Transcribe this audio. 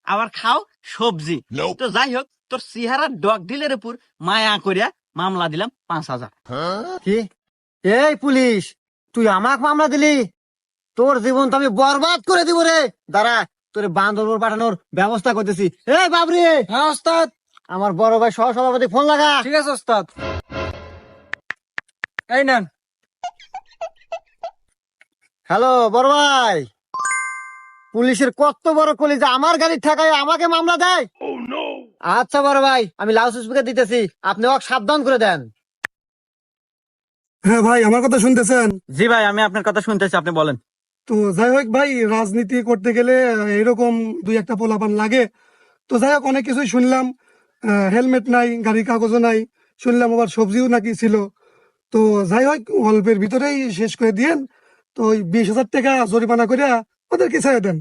আবার খাও সবজি। তো যাই হোক, তোর চেহারা ডগ ডিলের উপর মায়া করিয়া মামলা দিলাম 5,000। কি? এই পুলিশ, তুই আমাক মামলা দিলি? তোর জীবন তো আমি বরবাদ করে দিব রে। দাঁড়া, তোর বান্দরবন পাঠানোর ব্যবস্থা করতেছি। এই বাবরি, হ্যাঁ ওস্তাদ। আমার বড় ভাই সহ সভাপতি ফোন লাগা। ঠিক আছে ওস্তাদ। এই নেন। হ্যালো বড় ভাই, পুলিশের কত বড় কলিজা, আমার গাড়ি ঠেকায় আমাকে মামলা দেয়। আচ্ছা বড় ভাই, আমি লাউড স্পিকার দিতেছি, আপনি ওকে সাবধান করে দেন। হ্যাঁ ভাই, আমার কথা শুনতেছেন? জি ভাই, আমি আপনার কথা শুনতেছি, আপনি বলেন। তো যাই হোক ভাই, রাজনীতি করতে গেলে এরকম দুই একটা পোলাপান লাগে। তো যাই হোক, অনেক কিছুই শুনলাম। হেলমেট নাই, গাড়ির কাগজও নাই, শুনলাম আবার সবজিও নাকি ছিল। তো যাই হোক, অল্পের ভিতরেই শেষ করে দিয়েন। তো ওই 20,000 টাকা জরিমানা করে ওদেরকে ছেড়ে দেন।